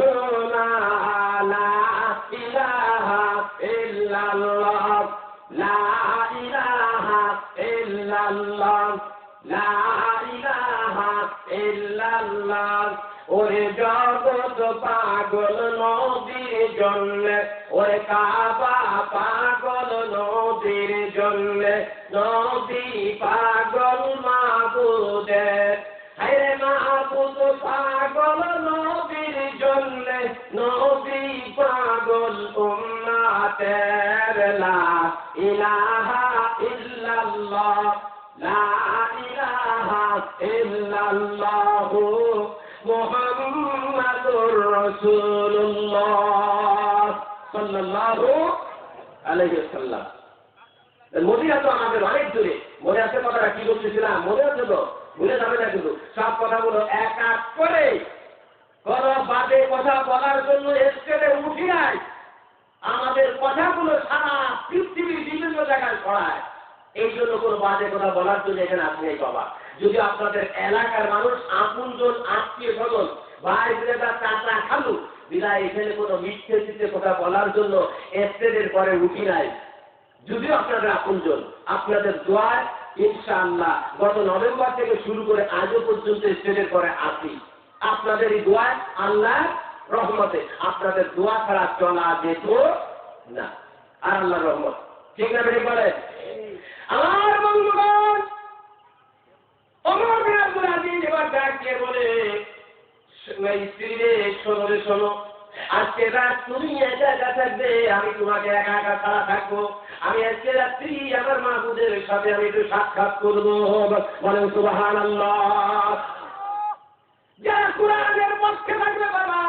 শোনা লা ইলাহা ইল্লাল্লাহ লা ইলাহা ইল্লাল্লাহ লা ইলাহা ইল্লাল্লাহ ওরে জগৎ পাগল নবীর জন্যে ওরে কাবা পাগল নবীর জন্যে নবী পাগল মাবুদের হায়রে মাবুদ পাগল নবীর জন্যে নবী পাগল উম্মতের লা ইলাহা ইল্লাল্লাহ লা ইলাহা ইল্লাল্লাহ মুহাম্মাদুর রাসূলুল্লাহ সাল্লাল্লাহু আলাইহি ওয়াসাল্লাম। মদিনা তো আমাদের অনেক দূরে, মনে আছে কথাটা কি বলতেছিলাম? মনে আছে তো? ভুলে যাবে না কিন্তু সব কথাগুলো এক এক করে কোন বাদে কথা বলার জন্য স্টেজে উঠি নাই। আমাদের কথাগুলো সারা পৃথিবীর বিভিন্ন জায়গায় ছড়ায়। এই জন্য কোনো বাজে কথা বলার জন্য এখানে আসি নাই বাবা। যদি আপনাদের এলাকার মানুষ আপনজন আত্মীয় স্বজন ভাই বোনেরা চাচা খালু বিদায় এখানে কোনো মিথ্যে চিত্রে কথা বলার জন্য স্টেজের পরে উঠি নাই। যদিও আপনাদের আপনজন, আপনাদের দোয়ায় ইনশাআল্লাহ গত নভেম্বর থেকে শুরু করে আজও পর্যন্ত স্টেজের পরে আসি। আপনাদের এই দোয়ায় আল্লাহ রহমতে আপনাদের দোয়া ছাড়া চলা যেত না। আর আল্লাহর রহমত ঠিক না বেরিয়ে বলে আমার বন্ধুগণ ওমর বিন আব্দুল আজিজ এবার ডাক দিয়ে বলে স্ত্রী রে শোনো রে শোনো, আজকে রাত তুমি একা একা থাকবে, আমি তোমাকে একা একা ছাড়া থাকবো। আমি আজকে রাত্রি আমার মাহবুদের সাথে আমি একটু সাক্ষাৎ করবো। বলেন সুবহানাল্লাহ। যারা কোরআনের পক্ষে থাকবে বাবা,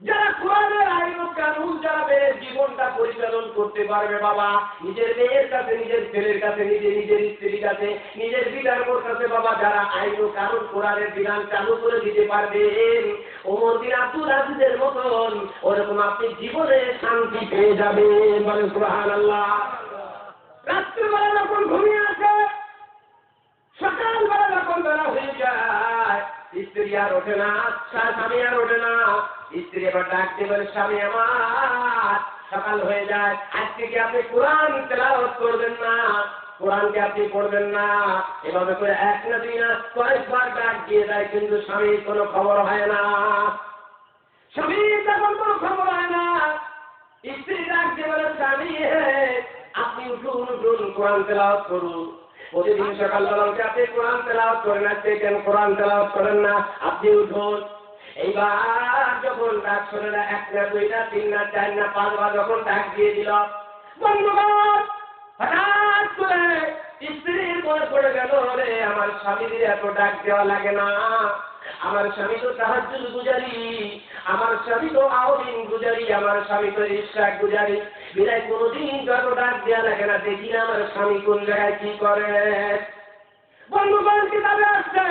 যারা কোরআনের আইন কানুন যারা জীবনটা পরিচালন করতে পারবে বাবা, নিজের মেয়ের কাছে, নিজের ছেলের কাছে, নিজের স্ত্রীর কাছে, নিজের বিধানের কাছে বাবা, যারা আইন কানুন কোরআনের বিধান চালু করে দিতে পারবেন ওমর বিন আব্দুল আজিজের মতন ওরকম আপনি জীবনে শান্তি পেয়ে যাবেন। বলেন সুবহানাল্লাহ। রাত্রিবেলা যখন ঘুমিয়ে আসে, সকালবেলা যখন বেলা হয়ে যায়, স্ত্রী আর ওঠে না, স্বামী আর ওঠে না। স্ত্রী এবার ডাকতে বলে স্বামী আমার সকাল হয়ে যায়, আজকে কি আপনি কোরআন তেলাওয়াত করবেন না? কোরআনকে আপনি পড়বেন না? এভাবে করে এক না দুই না কয়েকবার ডাক দিয়ে দেয়, কিন্তু স্বামীর কোনো খবর হয় না। স্বামীর তখন কোনো খবর হয় না। স্ত্রী ডাক দিয়ে বলে স্বামী আপনি উঠুন উঠুন কোরআন তেলাওয়াত করুন। প্রতিদিন সকালবেলা উঠে আপনি কোরআন তেলাওয়াত করেন, আজকে কেন কোরআন তেলাওয়াত করেন না? আপনি উঠুন। এইবার যখন ডাক শোনে না, এক না দুই না তিন না চার না পাঁচবার যখন ডাক দিয়ে দিল, বন্ধুগণ হঠাৎ করে স্ত্রীর মনে পড়ে গেল, রে আমার স্বামীর এত ডাক দেওয়া লাগে না। আমার স্বামী তো তাহাজ্জুদ গুজারি, আমার স্বামী তো আওয়ামী গুজারি, আমার স্বামী তো ইশরাক গুজারি, বিদায় কোনোদিন যত ডাক দেওয়া লাগে না। দেখি না আমার স্বামী কোন জায়গায় কি করে। বন্ধুগণ কিতাবে আসছে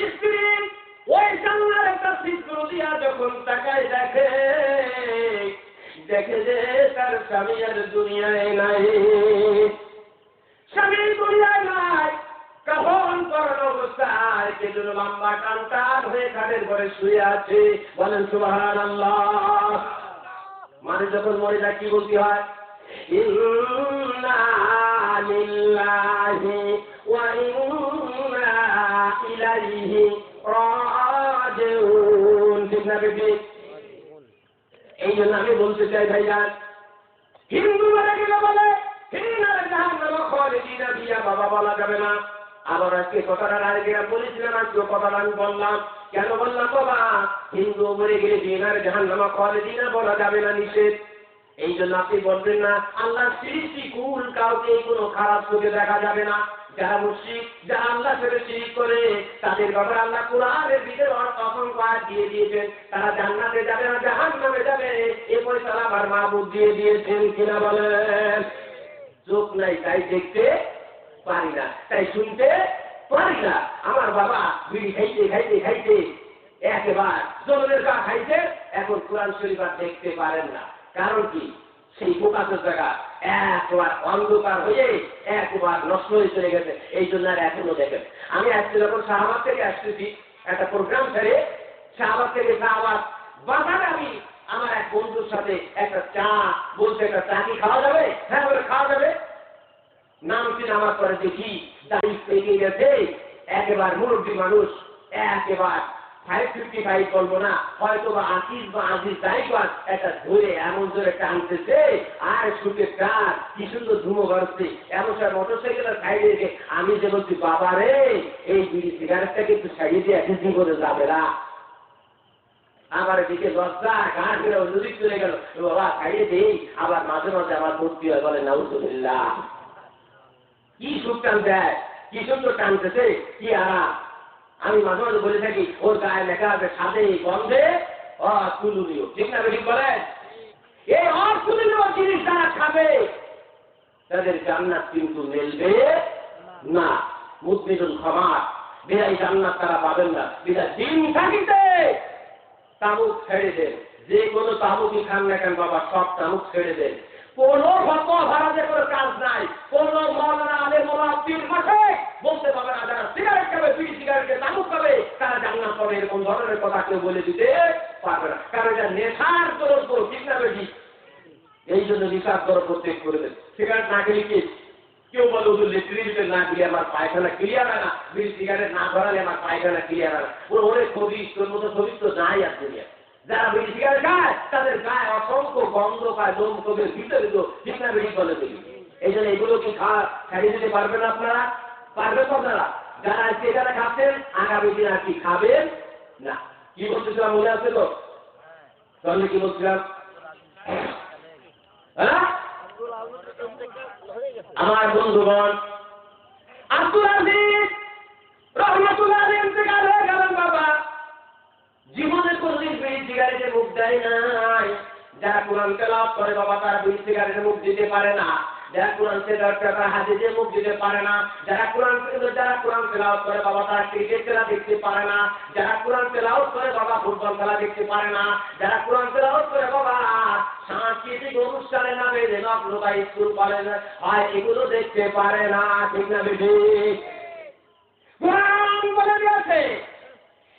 স্ত্রী ওই জানলার একটা ছিদ্র দিয়া যখন তাকায় দেখে যে তার স্বামী আর দুনিয়ায় নাই। স্বামী দুনিয়ায় নাই, কখন করণ অবস্থায় কেজন লম্বা টান টান হয়ে খাটের ঘরে শুয়ে আছে। বলেন সুবহানাল্লাহ। মানে যখন মরে যায় কি বলতে হয়? ইন্না লিল্লাহি ওয়া ইন্না ইলাইহি রাজিউন। ঠিক না বেটি? এই জন্য আমি বলতে চাই ভাইজান, হিন্দু বলে গেলে বলে হিন্নারে জাহান্নামে খালিদিনা ফিহা বাবা বলা যাবে না। আবার আজকে কথাটা আগে বলেছিলাম, আজকে কথাটা আমি বললাম। কেন বললাম বাবা? হিন্দু মরে গেলে হিন্নারে জাহান্নামে খালিদিনা বলা যাবে না, নিষেধ। এই জন্য আপনি বলবেন না আল্লাহ সৃষ্টি কুল কাউকে কোনো খারাপ চোখে দেখা যাবে না। যারা মুশরিক, যারা আল্লাহর সাথে শিরক করে, তাদের ব্যাপারে আল্লাহ কোরআনের ভিতরে অসংখ্য আয়াত দিয়ে দিয়েছেন। তারা জান্নাতে যাবে না, জাহান্নামে যাবে, এ ফয়সালা আমার মাবুদ দিয়ে দিয়েছেন। কিনা বলেন? চোখ নাই তাই দেখতে পারি না, তাই শুনতে পারি না। আমার বাবা বিড়ি খাইতে খাইতে খাইতে একেবারে জলের গা খাইতে, এখন কোরআন শরীফ আর দেখতে পারেন না। কারণ কি? সেই ফোকাসের জায়গা একবার অন্ধকার হয়ে একবার নষ্ট হয়ে চলে গেছে। এই জন্য আর এখনো দেখেন। আমি আজকে যখন শাহবাগ থেকে আসতেছি, একটা প্রোগ্রাম ছেড়ে শাহবাগ থেকে শাহবাগ বাজারে আমি আমার এক বন্ধুর সাথে একটা চা বলতে, একটা চা কি খাওয়া যাবে? হ্যাঁ বলে খাওয়া যাবে। নামটি নামার পরে দেখি দাড়ি পেকে গেছে, একেবারে মুরব্বী মানুষ, একেবারে 555 বলবো না, হয়তো বা 80 বা 80 দায়িত্ব একটা ধরে এমন জোরে টানতেছে, আর সুখে টান কি সুন্দর ধুমো বাড়ছে, এমন সব মোটরসাইকেলের সাইডে রেখে আমি যে বলছি, বাবা রে এই বিড়ি সিগারেটটাকে একটু সাইডে দিয়ে একদিন করে যাবে না। আমার দিকে লজ্জা গান ফিরে নদী চলে গেল, বাবা সাইডে দেই, আবার মাঝে মাঝে আমার ভর্তি হয়, বলে নাউজুবিল্লাহ। কি সুখ টান দেয়, কি সুন্দর টানতেছে, কি আরাম। আমি মাঝে মাঝে বলে থাকি, ওর গায়ে লেখা আছে সাদে গন্ধে অতুলনীয়, ঠিক না বেশি বলেন? এই অতুলনীয় জিনিস যারা খাবে তাদের জান্নাত কিন্তু মিলবে না। মুদ্রিদুল খামার বিদায় জান্নাত তারা পাবেন না। বিদায় দিন থাকিতে তামুক ছেড়ে দেন, যে কোনো তামুকই খান না কেন বাবা, সব তামুক ছেড়ে দেন। কোন ফতোয়া ভাড়াতে কোনো কাজ নাই, কোন মাওলানা আলেম ওলামা পীর মাঠে বলতে পারবে না যারা সিগারেট খাবে, বিড়ি সিগারেটে তামুক খাবে তারা জান্নাত পাবে, এরকম ধরনের কথা কেউ বলে দিতে পারবে না। কারণ এটা নেশার দ্রব্য, ঠিক না বেশি? এই জন্য নেশার দ্রব্য ত্যাগ করে দেন। সিগারেট না খেলে কি কেউ বলে ওদের লেট্রিনে না গেলে আমার পায়খানা ক্লিয়ার হয় না, বিড়ি সিগারেট না ধরালে আমার পায়খানা ক্লিয়ার হয় না। ওরে ছবি, তোর মতো ছবি তো নাই আর দুনিয়া। যারা বিড়ি সিগারেট খায় তাদের গায়ে অসংখ্য গন্ধ পায়, লোম কবে ভিতরে তো, ঠিক না বেশি বলে দেখি। এই জন্য এগুলো কি ছাড়িয়ে দিতে পারবেন আপনারা? পারবেন তো আপনারা? যারা আজকে যারা খাচ্ছেন আগামী দিন আর কি খাবেন না। কি বলতেছিলাম মনে আছে তো? তাহলে কি বলছিলাম? হ্যাঁ, আমার বন্ধুগণ, আব্দুল আজিজ রহমাতুল্লাহ আলাইহি ইন্তেকাল হয়ে গেলেন বাবা। জীবনে কোনদিন বিড়ি সিগারেটে মুখ দেয় নাই। যারা কোরআন তেলাওয়াত করে বাবা তারা বিড়ি সিগারেটে মুখ দিতে পারে না। যারা কোরআন হাদিসে মুখ দিতে পারে না। যারা কোরআন তেলাওয়াত করে বাবা তারা ক্রিকেট খেলা দেখতে পারে না। যারা কোরআন তেলাওয়াত করে বাবা ফুটবল খেলা দেখতে পারে না। যারা কোরআন তেলাওয়াত করে বাবা সাংস্কৃতিক অনুষ্ঠানে না বেঁধে নকল বা স্কুল কলেজ হয় এগুলো দেখতে পারে না, ঠিক না বেশি? কোরআন বলে দিয়েছে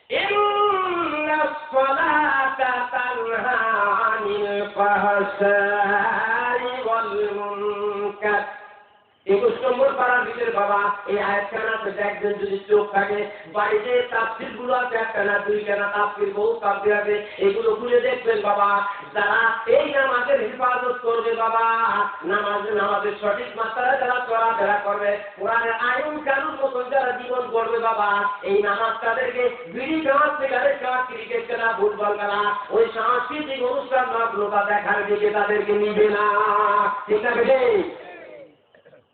ইন্নাস সালাতা তানহা আনিল ফাহশাই ওয়াল মুনকার। 21 নম্বর পারার ভিতরে বাবা এই আয়াতখানাতে দেখবেন, যদি চোখ থাকে বাড়িতে তাফসীর গুলো আছে, একটা না দুইটা না তাফসীর, বহু তাফসীর আছে, এগুলো খুলে দেখবেন বাবা। যারা এই নামাজের হেফাজত করবে বাবা, নামাজের সঠিক মাত্রায় যারা চলাফেরা করবে, কোরআনের আইন কানুন মতন যারা জীবন করবে বাবা, এই নামাজ তাদেরকে বিড়ি খাওয়া, সিগারেট খাওয়া, ক্রিকেট খেলা, ফুটবল খেলা, ওই সাংস্কৃতিক অনুষ্ঠান নকলতা দেখার দিকে তাদেরকে নিবে না, ঠিক আছে?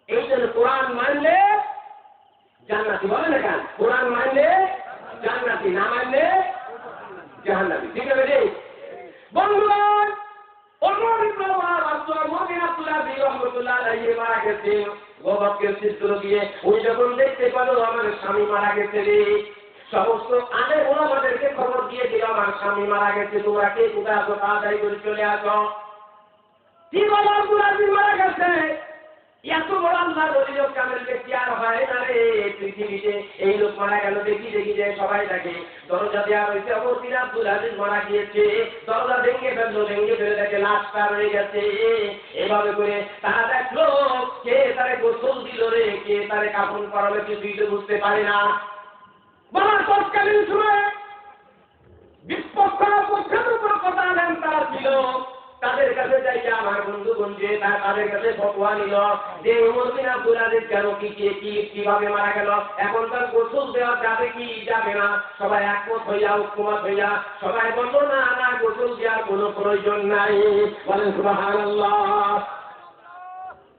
এই জন্য কোরআন মানলে জান্নাতি, বলে না কেন? কোরআন মানলে জান্নাতি, না মানলে জাহান্নামী, ঠিক আছে? বন্ধুগণ, ওমর ইবনে আব্দুল আযীজ রাহমাতুল্লাহ আলাইহি মারা গেছে গবাকের চিত্র দিয়ে। ওই যখন দেখতে পেল আমার স্বামী মারা গেছে রে, সমস্ত আলেম ওলামাদেরকে খবর দিয়ে দিল আমার স্বামী মারা গেছে, তোমরা কে কোথায় আছো তাড়াতাড়ি করে চলে আসো। কি বলো, আব্দুল আযীজ মারা গেছে? এত বড় আল্লাহর ওলি কামেল ব্যক্তি আর হয় না রে পৃথিবীতে। এই লোক মারা গেল, দেখি যে সবাই দেখে দরজা দেওয়া রয়েছে, অবতীন আব্দুল আযীজ মারা গিয়েছে। দরজা ভেঙে ফেলে দেখে লাশটা রয়ে গেছে। এভাবে করে তারা দেখলো কে তারে গোসল দিল রে, কে তারে কাফন করালো, কিছুই তো বুঝতে পারে না। বলার তৎকালীন সময়ে কথা আলেন তারা ছিল, তাদের কাছে যাইয়া আমার বন্ধুগণ যে তাদের কাছে ফতোয়া নিল যে ওমর বিন আব্দুল আযীজ কেন কিভাবে মারা গেল, এখন তার গোসল দেওয়া যাবে কি যাবে না। সবাই একমত হইয়া ঐক্যমত হইয়া সবাই বলল না না, গোসল দেওয়ার কোনো প্রয়োজন নাই। বলেন সুবহানাল্লাহ।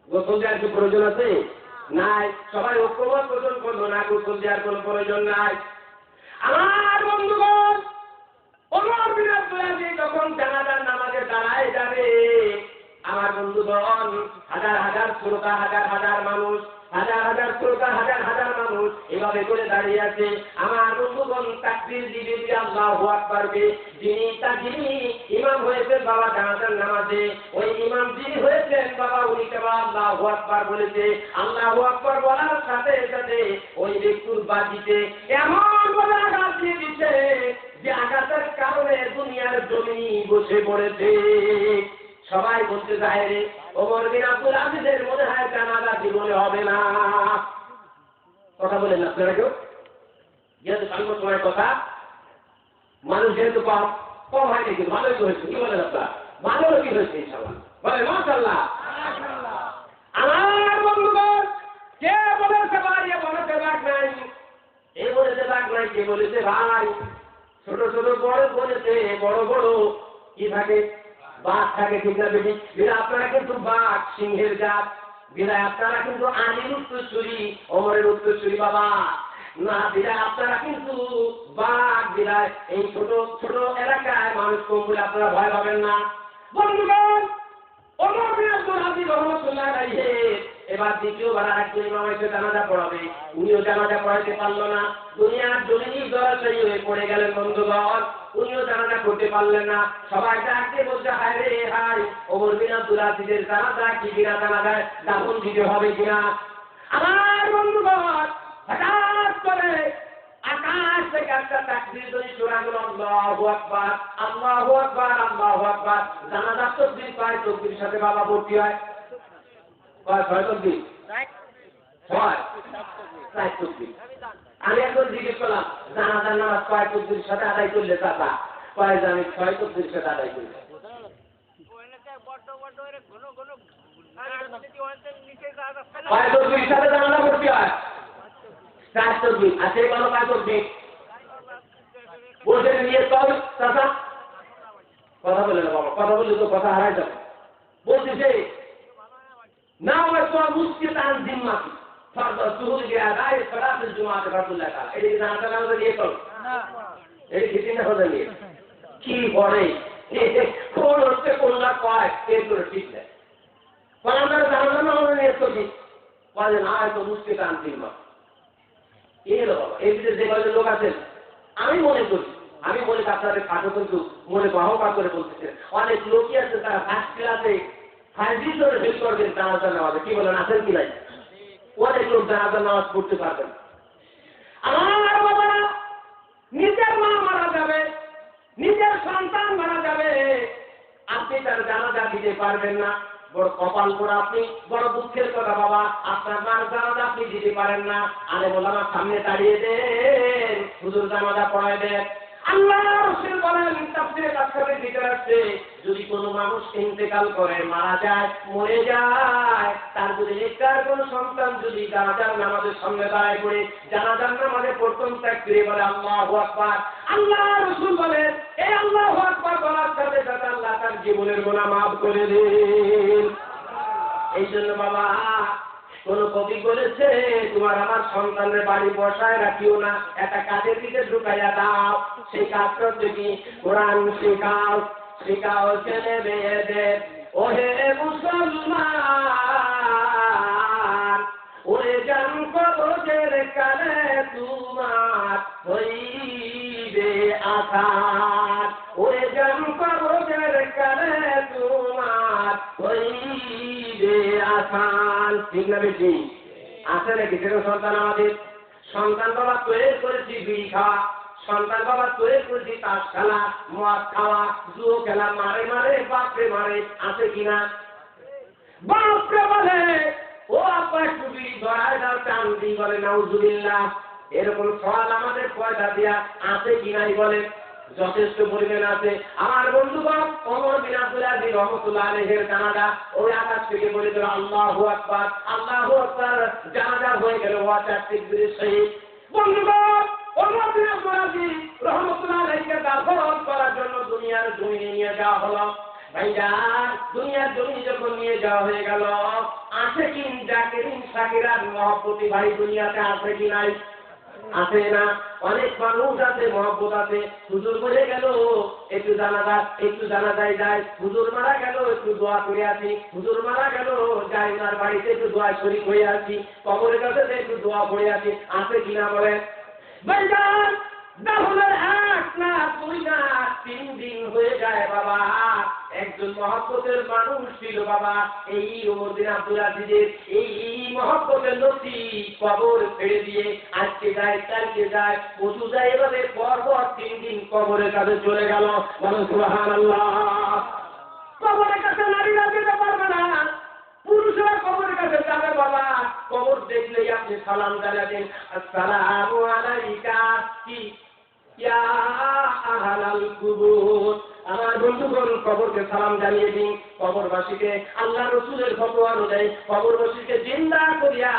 গোসল দেওয়ার কি প্রয়োজন আছে? নাই। সবাই ঐক্যমত পোষণ করলো না, গোসল দেওয়ার কোনো প্রয়োজন নাই। আমার বন্ধুগণ, ওমর বিন আব্দুল আযীজ যখন জানাজার নামাজে দাঁড়ায় যাবে, আমার বন্ধুগণ হাজার হাজার শ্রোতা, হাজার হাজার মানুষ, হাজার হাজার শ্রোতা, হাজার হাজার মানুষ এভাবে করে দাঁড়িয়ে আছে। আমার বন্ধুগণ তাকবীর দিবে, আল্লাহু আকবার বে, যিনি ইমাম হয়েছেন বাবা জানাজার নামাজে, ওই ইমাম যিনি হয়েছেন বাবা উনি কেবল আল্লাহু আকবার বলেছে। আল্লাহু আকবার বলার সাথে সাথে ওই ব্যক্তির বাজিতে এমন বলে আঘাত দিয়ে দিচ্ছে যে আঘাতের কারণে দুনিয়া দুনিয়ার জমি বসে পড়েছে। সবাই বলতে যায় রে ওমর বিন আব্দুল আজিজের মনে হয় জানাজা জীবনে হবে না। কথা বলেন না আপনারা কেউ? যেহেতু স্বল্প সময়ের কথা, মানুষ যেহেতু কম হয়নি, কিন্তু ভালোই তো হয়েছে। কি বলেন আপনারা? ভালো কি হয়েছে ইনশাআল্লাহ? বলেন মাশাআল্লাহ। আমার বন্ধুগণ, কে বলেছে ভাই এ বলেছে ভাগ নাই, এ বলেছে ভাগ নাই, কে বলেছে ভাই? ছোট ছোট বড় বলেছে, বড় বড় কি থাকে? বাঘ থাকে, ঠিক না বেশি? আপনারা কিন্তু বাঘ সিংহের জাত, বিদায় আপনারা কিন্তু আলীর উত্তরসূরি, ওমরের উত্তরসূরি বাবা না। বিদায় আপনারা কিন্তু বাঘ, বিদায় এই ছোট ছোট এলাকায় মানুষ কম বলে আপনারা ভয় পাবেন না। বন্ধুগণ, ওমর বিন আব্দুল আজিজ রাহমাতুল্লাহ আলাইহি এবার দ্বিতীয়বার আরেকজন ইমাম এসে জানাজা পড়াবে, উনিও জানাজা পড়াইতে পারল না। দুনিয়ার জমিনই জলাশয়ী হয়ে পড়ে গেলেন বন্ধুগণ, উনিও জানাজা করতে পারলেন না। সবাই ডাকতে বলছে হায় রে হায়, ওমর বিন আব্দুল আজিজের জানাজা কি বিনা জানাজায় দাফন দিতে হবে কিনা। আমার বন্ধুগণ, হঠাৎ করে আকাশ থেকে একটা তাকবীর ধ্বনি শোনা গেল, আল্লাহু আকবার, আল্লাহু আকবার, আল্লাহু আকবার। জানাজা তাকবীর পায়, তাকবীর সাথে বাবা ভর্তি হয়। ছয় তাকবীর, ছয় তাকবীর। আমি এখন জিজ্ঞেস করলাম জানাজার নামাজ কয় তাকবীর সাথে আদায় করলে চাচা? কয় যে আমি 6 তাকবীর সাথে আদায় করি। কয় তাকবীর সাথে জানাজা ভর্তি হয়? 4 তাকবীর। আর সেই কোনো কয় তাকবীর? বলছেন নিয়ে চল চাচা। কথা বলে না বাবা, কথা বললে তো কথা হারাই যাবে। বলতেছে না ওই তো মুসকিতান জিম্মাতি ফারদা সুহুর গিয়া রায় সালাতুল জুমাতে রাসূলুল্লাহ তাআলা এদিকে জানাজা নামাজ দিয়ে চল না, এই কিছু না হলো নিয়ে কি করে কোন হচ্ছে কোনটা কয় এগুলো ঠিক না। আমরা জানাজা নামাজ নিয়ে চলছি, বলে না তো মুসকিতান জিম্মা এলো বাবা। এই যে কয়েকজন লোক আছেন, আমি মনে করছি, আমি বলি আপনাদের কাজও কিন্তু মনে অহংকার করে বলতেছেন। অনেক লোকই আছে তারা ফার্স্ট ক্লাসে ফাইজিল ধরে ফেল করবেন জানাজা নামাজে। কি বলেন, আছেন কি নাই? অনেক লোক জানাজা নামাজ পড়তে পারবেন। আমার বাবারা, নিজের মা মারা যাবে, নিজের সন্তান মারা যাবে, আপনি তার জানাজা দিতে পারবেন না। বড় কপাল করে আপনি, বড় দুঃখের কথা বাবা, আপনার মার জানাজা আপনি দিতে পারেন না। আলেম ওলামার সামনে দাঁড়িয়ে দেন, হুজুর জানাজা পড়ায় দেন। আল্লাহ রাসূল বলেন তাফসীরে তাফসীরের ভিতরে আছে, যদি কোনো মানুষ ইন্তেকাল করে, মারা যায়, মরে যায়, তার যদি নেককার কোনো সন্তান যদি জানাজার নামাজের সামনে দাঁড়ায় পড়ে জানাজার নামাজে প্রথম তাকবীরে বলে আল্লাহু আকবার, আল্লাহ রাসূল বলেন এই আল্লাহু আকবার বলার সাথে সাথে আল্লাহ তার জীবনের গুনাহ মাফ করে দেন। এই জন্য বাবা, কোন কবি বলেছে তোমার আমার সন্তানের বাড়ি বসায় রাখিও না, একটা কাজের দিকে ঢুকাইয়া দাও। সেই কাজটা তুমি কোরআন শেখাও, শেখাও ছেলে মেয়েদের। ওহে মুসলমান, ওরে জান কবজের কালে তোমার হইবে আসার, ওরে জান কবজের কালে তোমার হইবে আসান। ঠিক না বেশি আছে নাকি? সেরকম সন্তান আমাদের, সন্তান বাবা তৈরি করেছি বিড়ি খাওয়া, সন্তান বাবা তৈরি করেছি তাস খেলা, মদ খাওয়া, জুয়ো খেলা, মারে মারে বাপরে মারে, আছে কিনা? বাপরে বলে ও আপা একটু বিড়ি ধরায় দাও, চান্দি বলে নাউজুবিল্লাহ। এরকম সওয়াল আমাদের পয়সা দিয়া আছে কিনাই বলে যথেষ্ট পরিমাণ আছে। আমার বন্ধুগণ, ওমর বিন আব্দুল আজিজ রাহমাতুল্লাহ আলাইহির জানাজা ওই আকাশ থেকে বলে দিল আল্লাহু আকবার, আল্লাহু আকবার, জানাজা হয়ে গেল ওয়া তাকবীরের সহিত। বন্ধুগণ, ওমর বিন আব্দুল আজিজ রাহমাতুল্লাহ আলাইহিকে দাফন করার জন্য দুনিয়ার জমিনে নিয়ে যাওয়া হলো। ভাইজান, দুনিয়ার জমিনে যখন নিয়ে যাওয়া হয়ে গেল, আছে কি জাকিরিন শাকিরান মহব্বতি ভাই দুনিয়াতে আছে কি নাই? আছে না? অনেক মানুষ আছে, মহব্বত আছে। হুজুর মরে গেল, একটু জানাজায় যায়। হুজুর মারা গেল, একটু দোয়া করে আসি। হুজুর মারা গেল, যাই ওনার বাড়িতে একটু দোয়া শরীক হয়ে আসি, কবরের কাছে একটু দোয়া পড়ে আসি। আছে কিনা বলেন? ভাইজান, দাফনের 1 না 2 না 3 দিন হয়ে যায় বাবা। একজন মহব্বতের মানুষ ছিল বাবা, এই ওমর বিন আব্দুল আজিজের এই মহব্বতের নদী কবর ছেড়ে দিয়ে আজকে যায় কালকে যায় পশু যায় এভাবে পরপর 3 দিন কবরের কাছে চলে গেল। বলেন সুবহানাল্লাহ। কবরের কাছে নারীরা যেতে পারবে না, পুরুষরা কবরের কাছে যাবে বাবা। কবর দেখলেই আপনি সালাম জানাবেন, আসসালামু আলাইকা ইয়া আহলাল কুবুর। আমার বন্ধুগণ, কবরকে সালাম জানিয়ে দিন। কবরবাসীকে আল্লাহ রসুলের ফতোয়া অনুযায়ী কবরবাসীকে জিন্দা করিয়া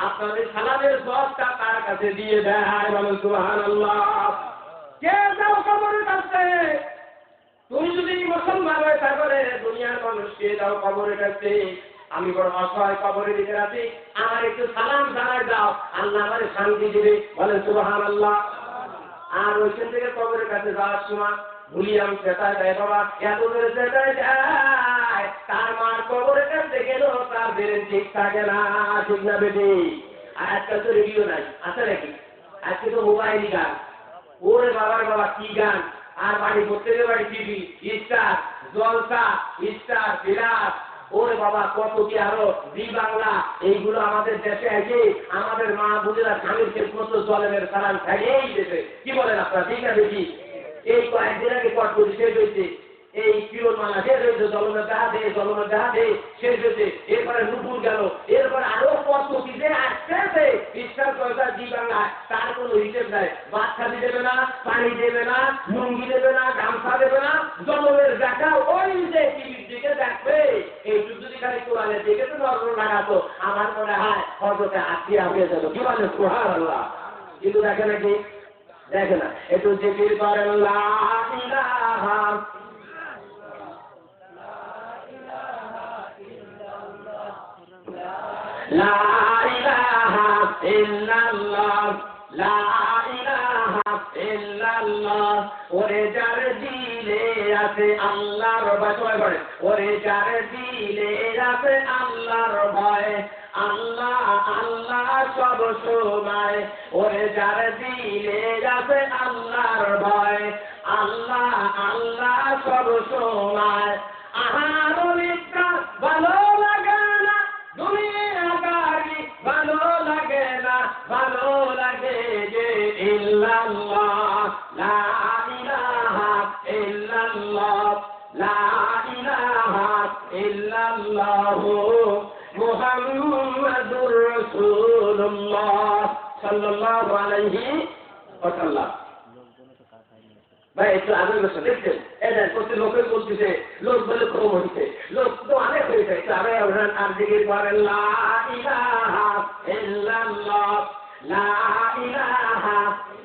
আপনাদের সালামের জবাবটা তার কাছে দিয়ে দেয়। বলেন সুবহানাল্লাহ। কে যাও কবরের কাছে? তুমি যদি মুসলমান হয়ে থাকলে দুনিয়ার মানুষকে যাও কবরের কাছে, আমি বড় অসহায় কবরের দিকে আছি, আমার একটু সালাম জানাই দাও, আল্লাহ আমারে শান্তি দিবে। বলেন সুবহানাল্লাহ। আর ওইখান থেকে কবরের কাছে যাওয়ার সময় ভুলিয়াম চেতায় দেয় বাবা, এত করে চেতায় যায়, তার মার কবরের কাছে গেল তার বেড়ে ঠিক থাকে না। ঠিক না বেটি? আর আজকাল তো রেডিও নাই, আছে নাকি? আজকে তো মোবাইলই গান। ওরে বাবার বাবা কি গান! আর বাড়ি প্রত্যেকের বাড়ি টিভি, স্টার জলসা, স্টার বিলাস, ওরে বাবা কত কি আরো জি বাংলা, এইগুলো আমাদের দেশে এসে আমাদের মা বুঝেরা স্বামীর ক্ষেত্রে জলের সালাম খাইয়েই দেবে। কি বলেন আপনারা? ঠিক আছে বেশি এই কয়েকদিন আগে কট করে শেষ হয়েছে, এই পিওর মালা শেষ হয়েছে, জলমের জাহাজে শেষ হয়েছে, এরপরে নুপুর গেল, এরপরে আরো কত কি যে আসতেছে ইস্টার জলসা জি বাংলা, তার কোনো হিসেব নাই। বাচ্চাদি দেবে না, পানি দেবে না, লুঙ্গি দেবে না, গামছা দেবে না, জলমের দেখা ওই যে টিভির দিকে দেখবে। এই যদি খালি কোরআনের দিকে তো নজর লাগাতো, আমার মনে হয় হজরতে আশিয়া হয়ে যেত। কি বলে সুবহানাল্লাহ। কিন্তু দেখে নাকি? দেখে না। একটু জিকির করেন লা ইলাহা লা ইলাহা ইল্লাল্লাহ লা ইলাহা ইল্লাল্লাহ। ওরে যার দিলে আছে আল্লাহর ভয়, সবাই বলে ওরে যার দিলে আছে আল্লাহর ভয়, আল্লাহ আল্লাহ সব সময়। ওরে যার দিলে আছে আল্লাহর ভয়, আল্লাহ আল্লাহ সব সময়। আহার মিত্রা ভালো লাগে না, দুনিয়াদারি ভালো লাগে না, ভালো লাগে যে ইল্লাল্লাহ লা ইলাহা ইল্লাল্লাহ লা ইলাহা ইল্লাল্লাহ মুহাম্মাদুর রাসূলুল্লাহ সাল্লাল্লাহু আলাইহি ওয়াসাল্লাম। ভাই একটু আগে বসে দেখছেন, এদের প্রতি লোকের বলতেছে, লোক বলে কম হয়েছে, লোক তো অনেক হয়েছে। একটু আগে আর দিকে করেন লা ইলাহা ইল্লাল্লাহ লা ইলাহা।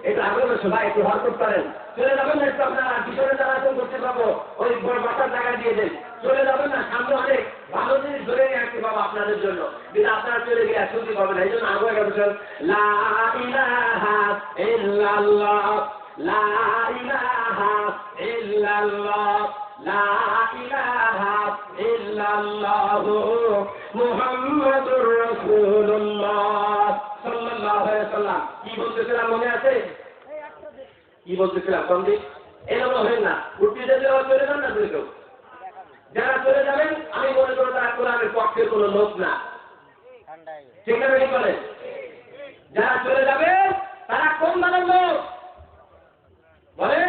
একটু আগে বসে ভাই একটু হরকত করেন। চলে যাবেন না একটু আপনারা পিছনে যারা এখন করতে পারবো ওই বড় বাসার জায়গা দিয়ে দেন। চলে যাবেন না, সামনে অনেক ভালো জিনিস ধরে নিয়ে আসতে পাবো আপনাদের জন্য, কিন্তু আপনারা চলে গিয়ে শুনতে পাবেন না। এই জন্য আগে বসেন লা ইলাহা ইল্লাল্লাহ লা ইলাহা ইল্লাল্লাহ লা ইলাহা ইল্লাল্লাহ মুহাম্মাদুর রাসূলুল্লাহ সাল্লাল্লাহু আলাইহি ওয়াসাল্লাম। কি বলতেছিলাম মনে আছে? কি বলতেছিলাম? কমদি এরকম হয় না, উঠতে যেতে চলে যান না। দুই যারা চলে যাবেন আমি মনে করি তারা কোরআনের পক্ষের কোনো লোক না। ঠিক আছে বলেন? যারা চলে যাবে তারা কোন দলের লোক বলেন?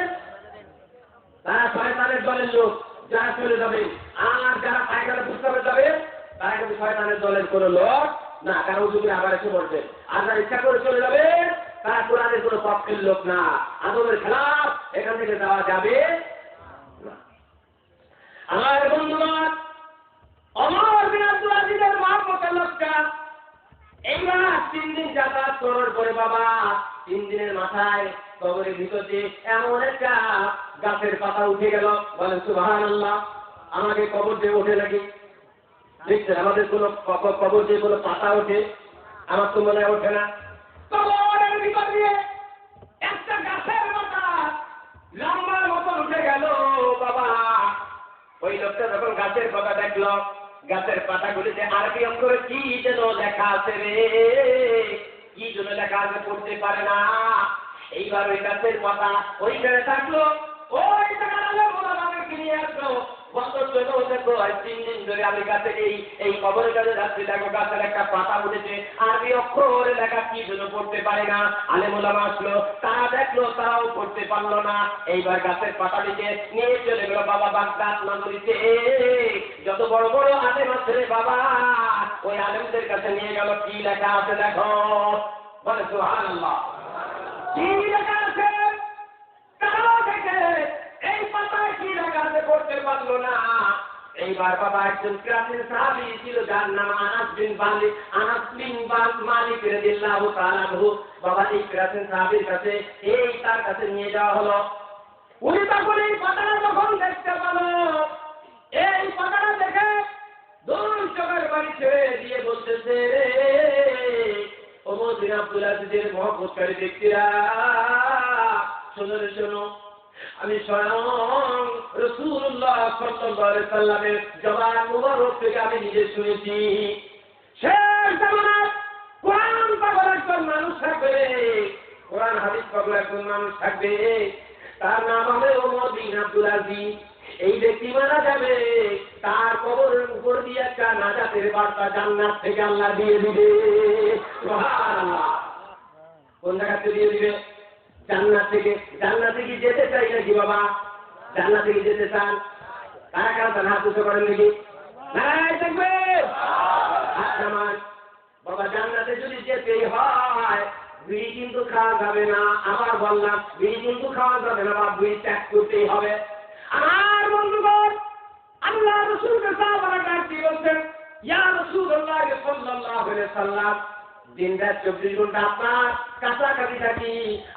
তারা শয়তানের দলের লোক যারা চলে যাবে। আর যারা পায়খানা পুস্তকে যাবে তারা কিন্তু শয়তানের দলের কোনো লোক না, কারণ যুগে আবার এসে বলছে। আর যারা ইচ্ছা করে চলে যাবে তারা কোরআনের কোনো পক্ষের লোক না, আদমের খেলাফ, এখান থেকে যাওয়া যাবে না। আমার বন্ধুগণ, ওমর বিন আব্দুল আজিজের মহব্বতের লোকটা এইবার 3 দিন যাতায়াত করার পরে বাবা 3 দিনের মাথায় কবরের ভিতর দিয়ে এমন একটা গাছের পাতা উঠে গেল। বলেন সুবহানাল্লাহ। আমাকে কবর দিয়ে ওঠে নাকি? দেখছেন আমাদের কোন কবর দিয়ে কোনো পাতা ওঠে? আমার তো মনে হয় ওঠে না। কবরের ভিতর দিয়ে একটা গাছের পাতা লম্বার মতো উঠে গেল বাবা। ওই লোকটা যখন গাছের পাতা দেখলো, গাছের পাতাগুলিতে আরবি অক্ষরে কি যেন লেখা আছে রে, কি যেন লেখা আছে পড়তে পারে না। এইবার ওই গাছের পাতা ওইখানে থাকলো, ওই টাকা মোলামাকে কিনে আসলো, বছর জন্য ওদের দেখো আজ 3 দিন ধরে আমি গাছে এই কবরের কাছে যাচ্ছি, দেখো গাছের একটা পাতা উঠেছে, আরবি অক্ষরে লেখা কি জন্য পড়তে পারে না। আলেম ওলামা আসলো, তারা দেখলো, তারাও পড়তে পারলো না। এইবার গাছের পাতা দিকে নিয়ে চলে গেল বাবা বাগদাদ নগরীতে। যত বড় বড় আলেম আছে রে বাবা, ওই আলেমদের কাছে নিয়ে গেল, কি লেখা আছে দেখো, বলে সুবহানাল্লাহ, কি লেখা আছে? তারাও দেখে এই পাতায় কি লেখা আছে পড়তে পারলো না। এইবার বাবা একজন প্রাচীন সাহাবী ছিল, যার নাম আনাস বিন মালিক রাদিয়াল্লাহু তাআলা আনহু। বাবা এই প্রাচীন সাহাবীর কাছে তার কাছে নিয়ে যাওয়া হলো। উনি তখন এই পাতাটা যখন দেখতে পেল, এই পাতাটা দেখে দুই চোখের পানি ছেড়ে দিয়ে বলতেছে, ওমর বিন আব্দুল আজিজের মহব্বতকারী ব্যক্তিরা, শোনো, আমি স্বয়ং রাসূলুল্লাহ সাল্লাল্লাহু আলাইহি সাল্লামের জবান মুবারক থেকে আমি নিজে শুনেছি, শেষ জামানায় কোরআন পাগল একজন মানুষ থাকবে, কোরআন হাদিস পাগল একজন মানুষ থাকবে, তার নাম হবে ওমর বিন আব্দুল আজিজ। এই ব্যক্তি মারা যাবে, তার কবরের উপর দিয়ে একটা নাজাতের বার্তা জান্নাত থেকে আল্লাহ দিয়ে দিবে। সুবহানাল্লাহ। কোন জায়গা থেকে দিয়ে দিবে? জান্নাত থেকে। জান্নাতে কি যেতে চাই নাকি বাবা? জান্নাতে কি যেতে চান? কারা কারা তার হাত উঁচু করেন নাকি? নাই দেখবে হাত নামান। বাবা জান্নাতে যদি যেতেই হয়, বিড়ি কিন্তু খাওয়া যাবে না। আবার বললাম, বিড়ি কিন্তু খাওয়া যাবে না, বা বিড়ি ত্যাগ করতেই হবে। আমার বন্ধুগণ, আল্লাহ রাসূলকে সাহাবারা ডাক দিয়ে বলছেন, ইয়া রাসূলুল্লাহ সাল্লাল্লাহু আলাইহি সাল্লাম, দিন-রাত 24 ঘন্টা আপনার কাছাকাছি থাকি,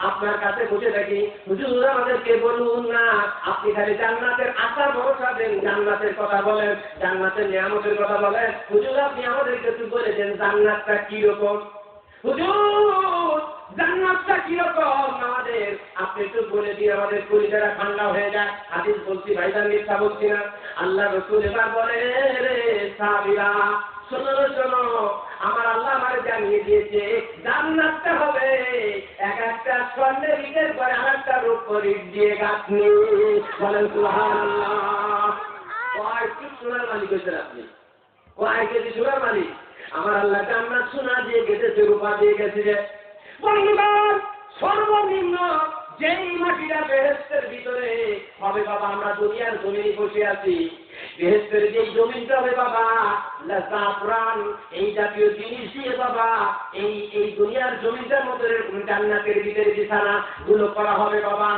আপনার কাছে বসে থাকি, হুজুর আমাদেরকে বলুন না, আপনি খালি জান্নাতের আশা ভরসা দেন, জান্নাতের কথা বলেন, জান্নাতের নিয়ামতের কথা বলেন, হুজুর আপনি আমাদেরকে একটু বলে দেন জান্নাতটা কি রকম। হুজুর জান্নাতটা কি রকম আমাদের আপনি একটু বলে দিয়ে আমাদের কলিজাটা ঠান্ডা হয়ে যায়। হাদিস বলছি ভাইজান, মিথ্যা বলছি না। আল্লাহ রাসূল এবার বলে, রে সাহাবীরা শোনো, আমার আল্লাহ আমাকে জানিয়ে দিয়েছে জান্নাতটা হবে এক একটা স্বর্ণের ইটের পরে আরেকটা রূপোর ইট দিয়ে গাঁথনি। বলেন সুবহানাল্লাহ। কয় ফুট সোনার মালিক হয়েছেন আপনি? কয় কেজি সোনার মালিক? আমার আল্লাহ জান্নাত সোনা দিয়ে গেছে, রূপা দিয়ে গেছে। বন্ধুগণ, সর্বনিম্ন যেই মাটিটা বেহেশতের ভিতরে হবে বাবা, আমরা দুনিয়ার জমিনে বসে আছি, বেহেশতের যেই জমিনটা হবে বাবা, জাফরান এই জাতীয় জিনিস দিয়ে বাবা এই দুনিয়ার জমিনটার মধ্যে জান্নাতের ভিতরে বিছানা গুলো করা হবে বাবা।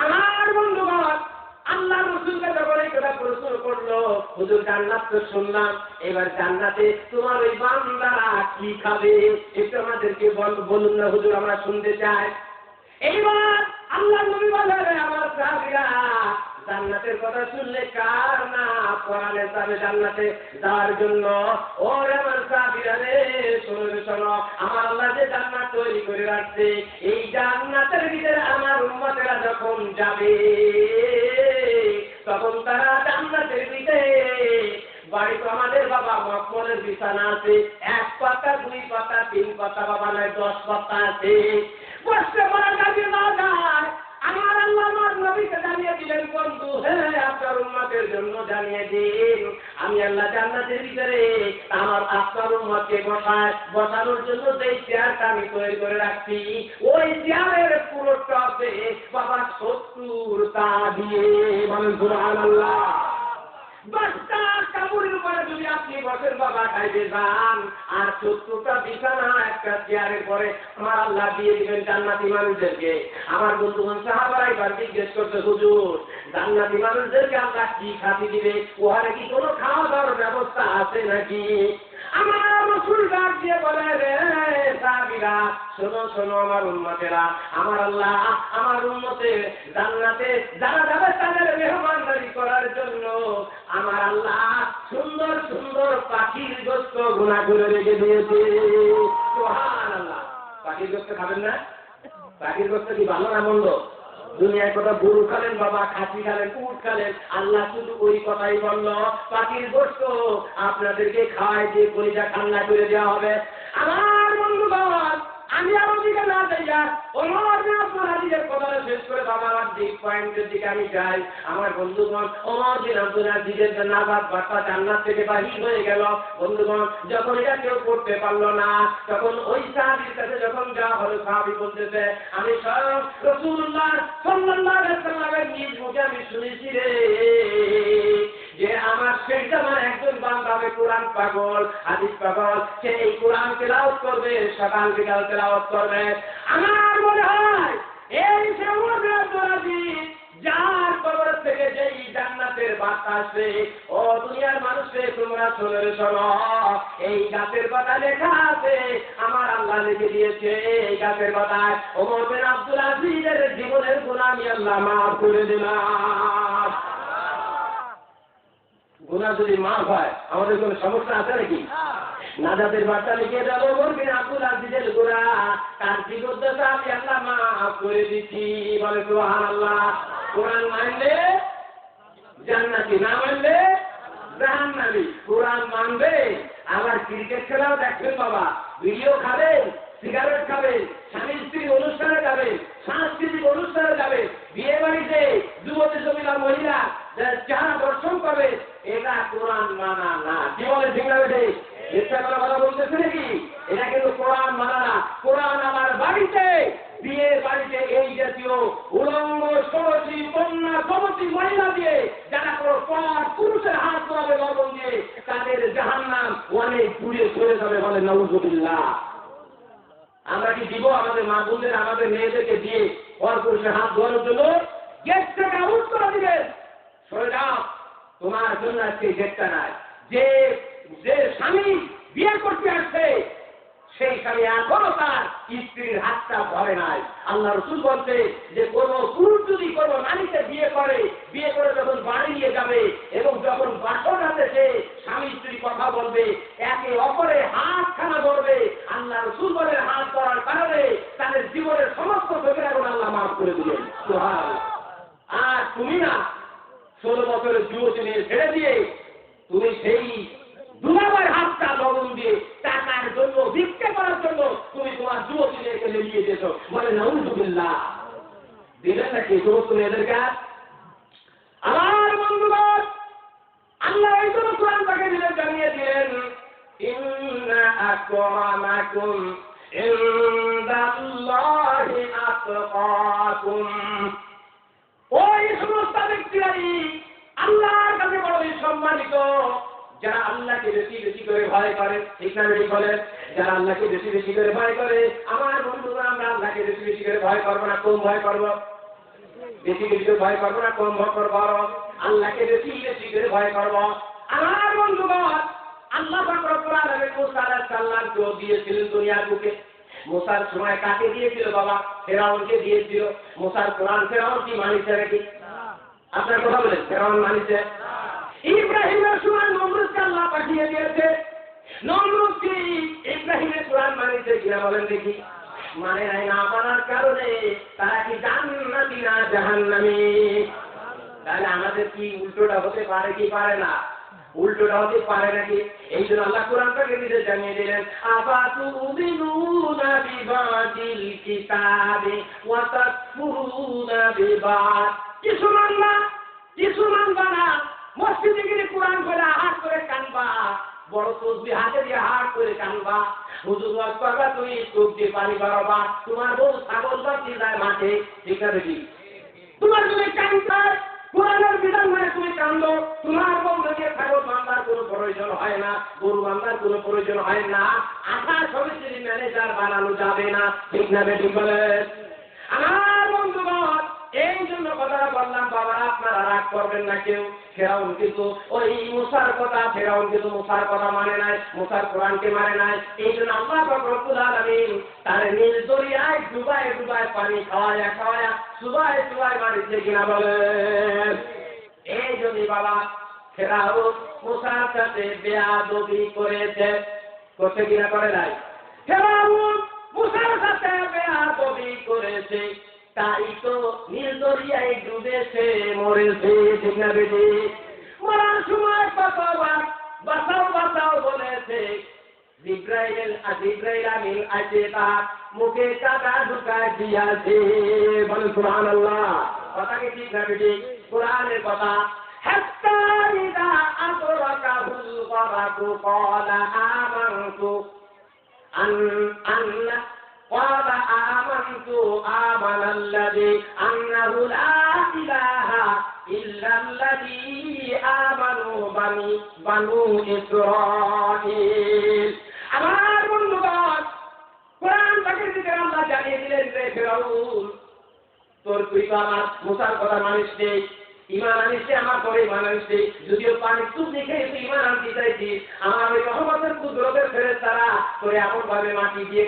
আমার বন্ধুগণ, আল্লাহ রাসূলকে যখন এই কথা প্রশ্ন করলো, হুজুর জান্নাত তো শুনলাম, এবার জান্নাতে তোমার ওই বান্দারা কি খাবে একটু আমাদেরকে বলুন না হুজুর, আমরা শুনতে চাই। এইবার আল্লাহ নবী বললেন, আমার সাহাবীরা জান্নাতের কথা শুনলে কার না কোরআনে যাবে জান্নাতে যাওয়ার জন্য? ওরে আমার সাহাবীরা রে, শোনো, আমার আল্লাহ যে জান্নাত তৈরি করে রাখছে, এই জান্নাতের ভিতরে আমার উম্মতেরা যখন যাবে, তখন তারা জান্নাতের ভিতরে বাড়ি তো আমাদের বাবা মখমলের বিছানা আছে, 1 পাতা 2 পাতা 3 পাতা বাবা নয় 10 পাতা আছে, বসতে পারা যাবে না যায়। আমার আল্লাহ আমার নবীকে জানিয়ে দিলেন, বন্ধু হ্যাঁ আপনার উম্মতের জন্য জানিয়ে দিন, আমি আল্লাহ জান্নাতের ভিতরে আমার আপনার উম্মতকে বসানোর জন্য যে চেয়ারটা আমি তৈরি করে রাখছি, ওই চেয়ারের পুরো টপে বাবা 70 টা দিয়ে। বলেন সুবহানাল্লাহ। 10টা কাপড়ের উপরে যদি আপনি বসেন বাবা খাইতে যান, আর 70টা বিছানা একটা চেয়ারের পরে আমার আল্লাহ দিয়ে দিবেন জান্নাতি মানুষদেরকে। আমার বন্ধুগণ সাহাবারা এবার জিজ্ঞেস করছে, হুজুর জান্নাতি মানুষদেরকে আল্লাহ কি খাতি দিবে? ওখানে কি কোনো খাওয়া দাওয়ার ব্যবস্থা আছে নাকি? আমার রাসূল ডাক দিয়ে বলে, রে সাহাবীরা শোনো আমার উম্মতেরা, আমার আল্লাহ আমার উম্মতের জান্নাতে যারা যাবে তাদের মেহমানদারি করার জন্য আমার আল্লাহ সুন্দর সুন্দর পাখির গোশত গুনাহ করে রেখে দিয়েছে। সুবহানাল্লাহ। পাখির গোশত খাবেন না? পাখির গোশত কি ভালো না মন্দ? দুনিয়ায় কথা গরু খালেন বাবা, খাসি খালেন, উট খালেন, আল্লাহ শুধু ওই কথাই বলল পাখির গোশত আপনাদেরকে খাওয়ায় দিয়ে কলিজা ঠান্ডা করে দেওয়া হবে। আমার বন্ধুগণ, আমি আর ওদিকে না যাইয়া ওমর বিন আব্দুল আজিজের কথাটা শেষ করে বাবা আমার দিক পয়েন্টের দিকে আমি যাই। আমার বন্ধুগণ, ওমর বিন আব্দুল আজিজের নাজাত বার্তা জান্নাত থেকে বাহির হয়ে গেল। বন্ধুগণ, যখন এটা কেউ করতে পারলো না, তখন ওই সাহাবীর কাছে যখন যাওয়া হলো, সাহাবী বলতেছে, আমি স্বয়ং রাসূলুল্লাহ সাল্লাল্লাহু আলাইহি ওয়াসাল্লামের নিজ মুখে আমি শুনেছি রে যে আমার সেই জামার একজন বান্দা হবে কোরআন পাগল, হাদিস পাগল, সে এই কোরআন তেলাওয়াত করবে, সকাল বিকাল তেলাওয়াত করবে। আমার মনে হয় এই সে ওমর বিন আব্দুল আজিজ যার কবর থেকে যেই জান্নাতের বার্তা আসবে, ও দুনিয়ার মানুষে তোমরা শুনে শোনো, এই গাছের পাতা লেখা আছে, আমার আল্লাহ লিখে দিয়েছে এই গাছের পাতায় ওমর বিন আব্দুল আজিজের জীবনের গুনাহ আমি আল্লাহ মাফ করে দিলাম। গুনাহ যদি মাফ হয় আমাদের কোনো সমস্যা আছে নাকি? নাজাতের বার্তা লিখে দেব ওমর বিন আব্দুল আজিজের গুনাহ, তার জীবদ্দশা আমি আল্লাহ মাফ করে দিচ্ছি। বলে সুবহানাল্লাহ। কোরআন মানলে জান্নাতি, না মানলে জাহান্নামী। কোরআন মানবে, আবার ক্রিকেট খেলাও দেখবেন বাবা, ভিডিও খাবেন, সিগারেট খাবেন, স্বামী স্ত্রীর অনুষ্ঠানে যাবেন, সাংস্কৃতিক অনুষ্ঠানে যাবেন, বিয়ে বাড়িতে যুবতী জমিলা মহিলা যারা দর্শন করবে, এটা কোরআন মানা না। কি বলে ঠিক না বেটে? ইচ্ছা করা কথা বলতেছে নাকি? এটা কিন্তু কোরআন মানা না। কোরআন আমার বাড়িতে, বিয়ের বাড়িতে এই জাতীয় উলঙ্গ সবতী কন্যা সবতী মহিলা দিয়ে যারা কোনো পর পুরুষের হাত ধরাবে লবণ দিয়ে, তাদের জাহান্নাম অনেক দূরে চলে যাবে। বলে নাউযুবিল্লাহ। আমরা কি দিব আমাদের মা বোনদের, আমাদের মেয়েদেরকে দিয়ে পর পুরুষের হাত ধরানোর জন্য? গেট থেকে আউট করে দিবেন। সরে যাও, তোমার জন্য আজকে গেটটা নাই। যে যে স্বামী বিয়ে করতে আসছে সেই স্বামী এখনো তার স্ত্রীর হাতটা ধরে নাই। আল্লাহ রাসূল বলতে যে কোন পুরুষ যদি কোন নারীকে বিয়ে করে, বিয়ে করে যখন বাড়ি নিয়ে যাবে এবং যখন বাসর হাতে সে স্বামী স্ত্রী কথা বলবে, একে অপরে হাতখানা ধরবে, আল্লাহ রাসূল বলেন হাত ধরার কারণে তাদের জীবনের সমস্ত ক্ষতির এখন আল্লাহ মাফ করে দিলেন। সুবহানাল্লাহ। আর তুমি না 16 বছরের যুবতী নিয়ে ছেড়ে দিয়ে তুমি সেই দুলাভাইয়ের হাতটা লবণ দিয়ে টাকার জন্য, ভিক্ষা করার জন্য তুমি তোমার যুবতী মেয়েকে লেলিয়ে দিয়েছ। বলে নাউযুবিল্লাহ। দিলেন নাকি সমস্ত মেয়েদের কাজ? আমার বন্ধুগণ, আল্লাহ এই জন্য কোরআন তাকে দিলেন, জানিয়ে দিলেন ইন্না আকরামাকুম ইনদাল্লাহি আতকাকুম। ওই সমস্ত ব্যক্তিরাই আল্লাহর কাছে বড় সম্মানিত, যারা আল্লাহকে বেশি বেশি করে ভয় করে। ঠিক না বেশি বলে? যারা আল্লাহকে বেশি বেশি করে ভয় করে। আমার বন্ধুরা, আমরা আল্লাহকে বেশি বেশি করে ভয় করবো না কম ভয় করবো? বেশি বেশি করে ভয় করবো না কম ভয় করবো? আল্লাহকে বেশি বেশি করে ভয় করবো। আমার বন্ধুগণ, আল্লাহ পাক রব্বুল আলামিন মুসা আলাইহিস সালামকে দিয়েছিলেন দুনিয়ার বুকে। মুসার সময় কাকে দিয়েছিল বাবা? ফেরাউনকে দিয়েছিল। মুসার কোরআন ফেরাউন কি মানিছে নাকি? আপনার কথা বলেন, ফেরাউন মানিছে? ইব্রাহিমের সময় নমরুদকে আল্লাহ পাঠিয়ে দিয়েছে। নমরুদ কি ইব্রাহিমের কোরআন মানিছে কিনা বলেন দেখি? মানে নাই। না মানার কারণে তারা কি জান্নাতি না জাহান্নামী? তাহলে আমাদের কি উল্টোটা হতে পারে কি পারে না? উল্টোটা হতে পারে নাকি? এই জন্য আল্লাহ কোরআনটাকে নিজে জানিয়ে দিলেন, আফাতুমিনুনা বিবাদিল কিতাবি ওয়া তাকফুরুনা বিবাদ। কিছু মানবা না, মসজিদে গিয়ে কোরআন করে হাত করে কানবা, বড় তসবিহ হাতে দিয়ে হাত করে কানবা, হুজুর ওয়াজ করবা, তুমি চোখ দিয়ে পানি বাড়াবা, তোমার বউ ছাগল বাচ্চি যায় মাঠে। ঠিক আছে কি? তোমার যদি কানতে কোরআনের বিধান মানে তুমি কান্দো, তোমার বউ যদি ছাগল বান্ধার কোনো প্রয়োজন হয় না, গরু বান্ধার কোনো প্রয়োজন হয় না, আশা সমিতির ম্যানেজার বানানো যাবে না। ঠিক না বেশি বলে? আমার বন্ধুগণ, এই জন্য কথাটা বললাম বাবা, আপনারা রাগ করবেন না কেউ। ফেরাউন কিন্তু ওই মুসার কথা, ফেরাউন কিন্তু মুসার কথা মানে নাই, মুসার কোরআনকে মানে নাই। এই জন্য আল্লাহ পাক রব্বুল আলামিন তার নীল দরিয়ায় ডুবায় ডুবায় পানি খাওয়ায়া খাওয়ায়া চুবায় চুবায় মারিছে কিনা বলেন? এই জন্য বাবা ফেরাউন মুসার সাথে বেয়াদবি করেছে। করছে কিনা করে নাই? ফেরাউন মুসার সাথে বেয়াদবি করেছে, তাই তো নীল দরিয়ায় ডুবেছে, মরেছে। ঠিক না বেশি? মরার সময় কতবার বাঁচাও বাঁচাও বলেছে, জিব্রাইল আমিন আসে তার মুখে কাটা ঢুকায় দিয়াছে। বলেন সুবহানাল্লাহ। কথা কি ঠিক না ঠিক? কোরআনের কথা। হাত্তা ইযা আদরাকাহুল গরাকু ক্বালা আমানতু قال آمنت آمن الذي أنه لا إله إلا الذي آمنوا بنو إسرائيل। আমার বন্ধুগণ, কোরআন পাকের ভিতরে আল্লাহ জানিয়ে দিলেন যে ফিরআউন, তুই তো আমার মুসার কথা মানিস নেই, ঈমান আনিস নি, আমার পরে ঈমান আনিস নি। যদিও পানি তুই দেখে তুই ঈমান আনতে চাইছিস, আমার ওই রহমতের কুদরতের ফেরেশতারা তোরে এমন ভাবে মাটি দিয়ে